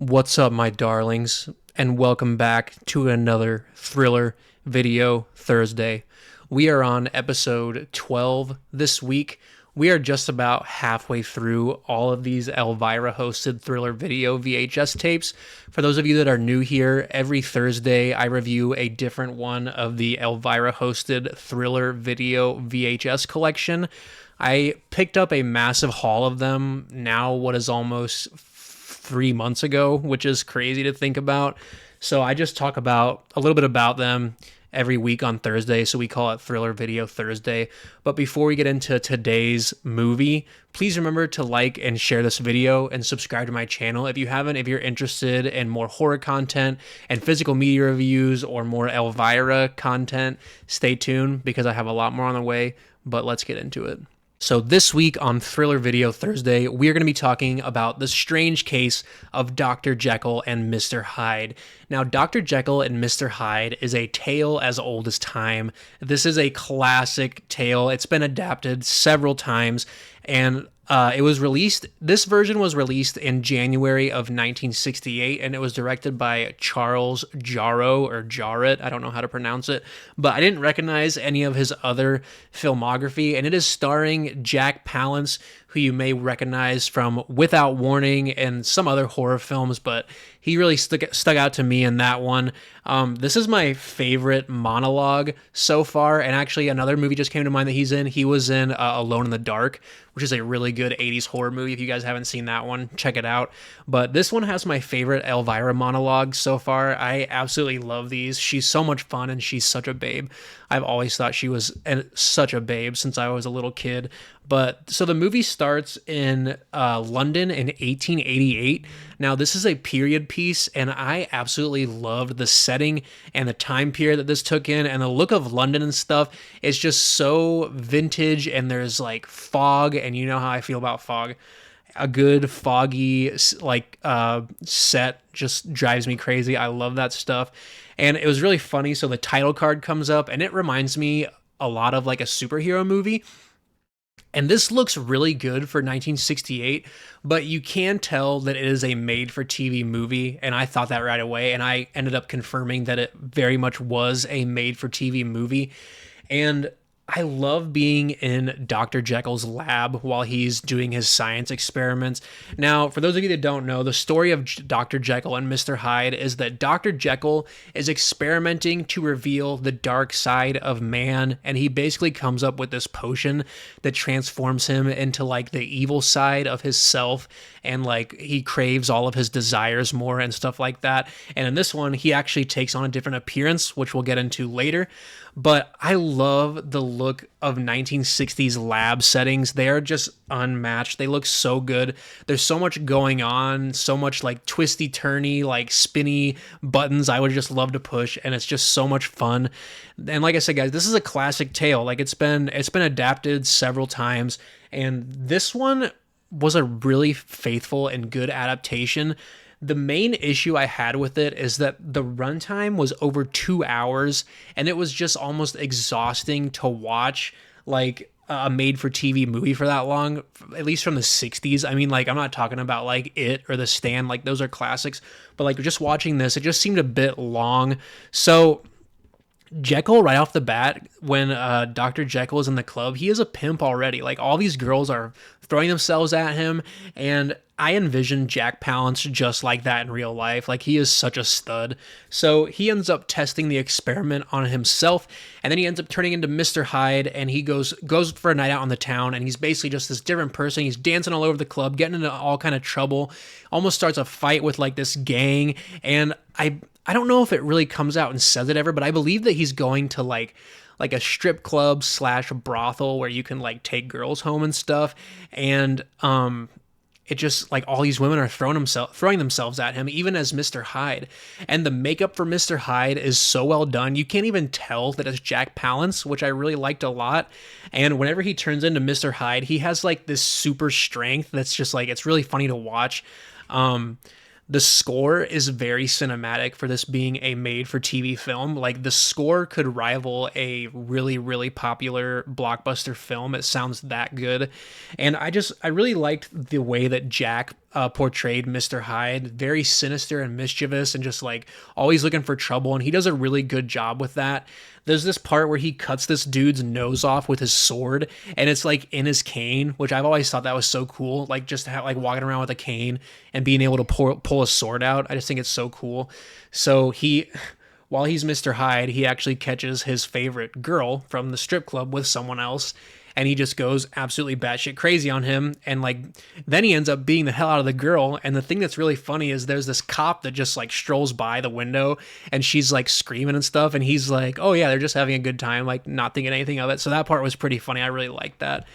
What's up, my darlings, and welcome back to another Thriller Video Thursday. We are on episode 12 this week. We are just about halfway through all of these Elvira hosted Thriller Video VHS tapes. For those of you that are new here, every Thursday I review a different one of the Elvira hosted Thriller Video VHS collection. I picked up a massive haul of them now, what is almost 3 months ago, which is crazy to think about. So I just talk about a little bit about them every week on Thursday. So we call it Thriller Video Thursday. But before we get into today's movie, please remember to like and share this video and subscribe to my channel if you haven't. If you're interested in more horror content and physical media reviews or more Elvira content, stay tuned because I have a lot more on the way. But let's get into it. So this week on Thriller Video Thursday, we are going to be talking about the strange case of Dr. Jekyll and Mr. Hyde. Now, Dr. Jekyll and Mr. Hyde is a tale as old as time. This is a classic tale. It's been adapted several times, and it was released. This version was released in January of 1968, and it was directed by Charles Jarrow or Jarrett. I don't know how to pronounce it, but I didn't recognize any of his other filmography, and it is starring Jack Palance, who you may recognize from Without Warning and some other horror films, but he really stuck out to me in that one. This is my favorite monologue so far, and actually another movie just came to mind that he's in. He was in Alone in the Dark, which is a really good 80s horror movie. If you guys haven't seen that one, check it out. But this one has my favorite Elvira monologue so far. I absolutely love these. She's so much fun, and she's such a babe. I've always thought she was such a babe since I was a little kid. But so the movie starts in London in 1888. Now, this is a period piece, and I absolutely loved the setting and the time period that this took in, and the look of London and stuff is just so vintage, and there's like fog, and you know how I feel about fog. A good foggy set just drives me crazy. I love that stuff. And it was really funny. So the title card comes up, and it reminds me a lot of like a superhero movie. And this looks really good for 1968, but you can tell that it is a made-for-TV movie, and I thought that right away, and I ended up confirming that it very much was a made-for-TV movie. And I love being in Dr. Jekyll's lab while he's doing his science experiments. Now, for those of you that don't know, the story of Dr. Jekyll and Mr. Hyde is that Dr. Jekyll is experimenting to reveal the dark side of man, and he basically comes up with this potion that transforms him into like the evil side of his self, and like he craves all of his desires more and stuff like that. And in this one, he actually takes on a different appearance, which we'll get into later. But I love the look of 1960s lab settings. They are just unmatched. They look so good. There's so much going on, so much like twisty turny, like spinny buttons I would just love to push, and it's just so much fun. And like I said, guys, this is a classic tale. Like it's been adapted several times, and this one was a really faithful and good adaptation. The main issue I had with it is that the runtime was over 2 hours, and it was just almost exhausting to watch like a made-for-TV movie for that long, at least from the 60s. I mean, like, I'm not talking about like It or The Stand, like those are classics, but like just watching this, it just seemed a bit long. So Jekyll, right off the bat, when Dr. Jekyll is in the club, he is a pimp already. Like, all these girls are throwing themselves at him, and I envision Jack Palance just like that in real life. Like, he is such a stud. So he ends up testing the experiment on himself, and then he ends up turning into Mr. Hyde, and he goes for a night out on the town, and he's basically just this different person. He's dancing all over the club, getting into all kind of trouble, almost starts a fight with like this gang, and I don't know if it really comes out and says it ever, but I believe that he's going to like a strip club / brothel where you can like take girls home and stuff. And it just like all these women are throwing themselves at him, even as Mr. Hyde. And the makeup for Mr. Hyde is so well done. You can't even tell that it's Jack Palance, which I really liked a lot. And whenever he turns into Mr. Hyde, he has like this super strength that's just like, it's really funny to watch. The score is very cinematic for this being a made-for-TV film. Like, the score could rival a really, really popular blockbuster film. It sounds that good. And I really liked the way that Jack portrayed Mr. Hyde. Very sinister and mischievous and just like always looking for trouble. And he does a really good job with that. There's this part where he cuts this dude's nose off with his sword, and it's like in his cane, which I've always thought that was so cool. Like just to have, like walking around with a cane and being able to pull a sword out. I just think it's so cool. So while he's Mr. Hyde, he actually catches his favorite girl from the strip club with someone else, and he just goes absolutely batshit crazy on him. And like, then he ends up beating the hell out of the girl. And the thing that's really funny is there's this cop that just like strolls by the window, and she's like screaming and stuff. And he's like, oh yeah, they're just having a good time, like not thinking anything of it. So that part was pretty funny. I really liked that.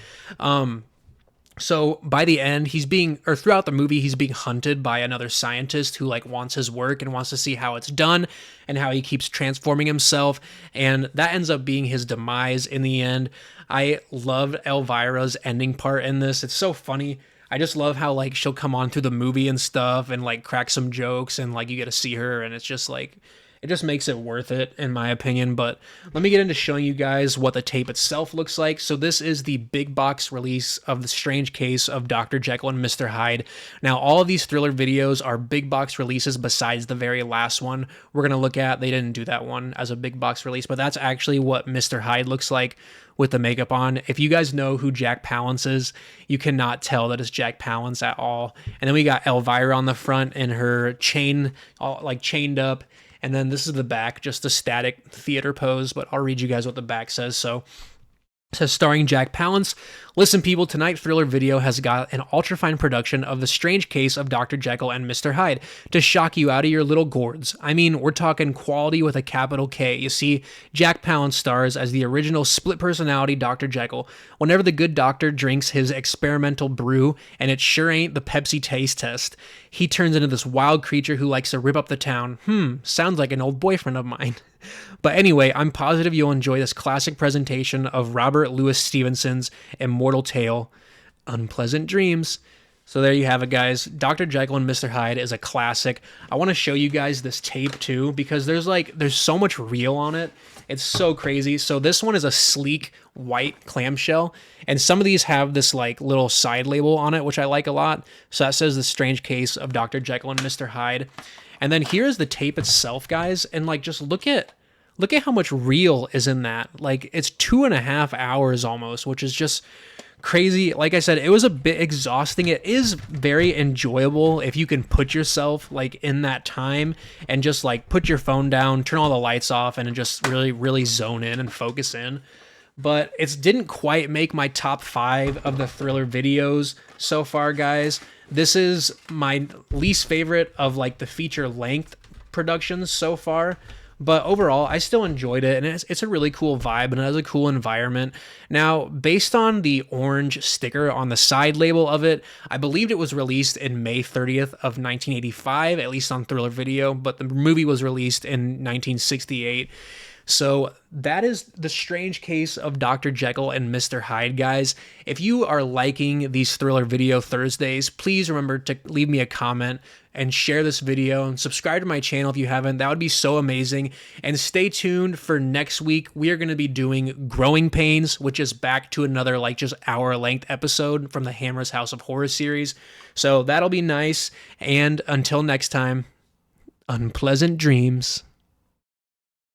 So by the end, throughout the movie, he's being hunted by another scientist who like wants his work and wants to see how it's done and how he keeps transforming himself. And that ends up being his demise in the end. I loved Elvira's ending part in this. It's so funny. I just love how like she'll come on through the movie and stuff and like crack some jokes, and like you get to see her, and it's just like, it just makes it worth it in my opinion. But let me get into showing you guys what the tape itself looks like. So this is the big box release of The Strange Case of Dr. Jekyll and Mr. Hyde. Now all of these thriller videos are big box releases besides the very last one we're going to look at. They didn't do that one as a big box release, but that's actually what Mr. Hyde looks like with the makeup on. If you guys know who Jack Palance is, you cannot tell that it's Jack Palance at all. And then we got Elvira on the front in her chain, all like chained up. And then this is the back, just a static theater pose, but I'll read you guys what the back says. So it says, starring Jack Palance. Listen, people, tonight Thriller Video has got an ultra-fine production of The Strange Case of Dr. Jekyll and Mr. Hyde to shock you out of your little gourds. I mean, we're talking quality with a capital K. You see, Jack Palance stars as the original split-personality Dr. Jekyll. Whenever the good doctor drinks his experimental brew, and it sure ain't the Pepsi taste test, he turns into this wild creature who likes to rip up the town. Sounds like an old boyfriend of mine. But anyway, I'm positive you'll enjoy this classic presentation of Robert Louis Stevenson's immortal tale, Unpleasant Dreams. So there you have it, guys. Dr. Jekyll and Mr. Hyde is a classic. I want to show you guys this tape too, because there's so much reel on it. It's so crazy. So this one is a sleek white clamshell, and some of these have this like little side label on it, which I like a lot. So that says The Strange Case of Dr. Jekyll and Mr. Hyde. And then here's the tape itself, guys, and like just look at how much reel is in that. Like it's 2.5 hours almost, which is just crazy. Like I said, it was a bit exhausting. It is very enjoyable if you can put yourself like in that time and just like put your phone down, turn all the lights off, and just really zone in and focus in. But it didn't quite make my top 5 of the Thriller videos so far, guys. This is my least favorite of like the feature length productions so far. But overall, I still enjoyed it, and it's a really cool vibe, and it has a cool environment. Now, based on the orange sticker on the side label of it, I believed it was released in May 30th of 1985, at least on Thriller Video, but the movie was released in 1968. So that is The Strange Case of Dr. Jekyll and Mr. Hyde, guys. If you are liking these Thriller Video Thursdays, please remember to leave me a comment and share this video and subscribe to my channel if you haven't. That would be so amazing. And stay tuned for next week. We are going to be doing Growing Pains, which is back to another like just hour-length episode from the Hammer's House of Horror series. So that'll be nice. And until next time, unpleasant dreams.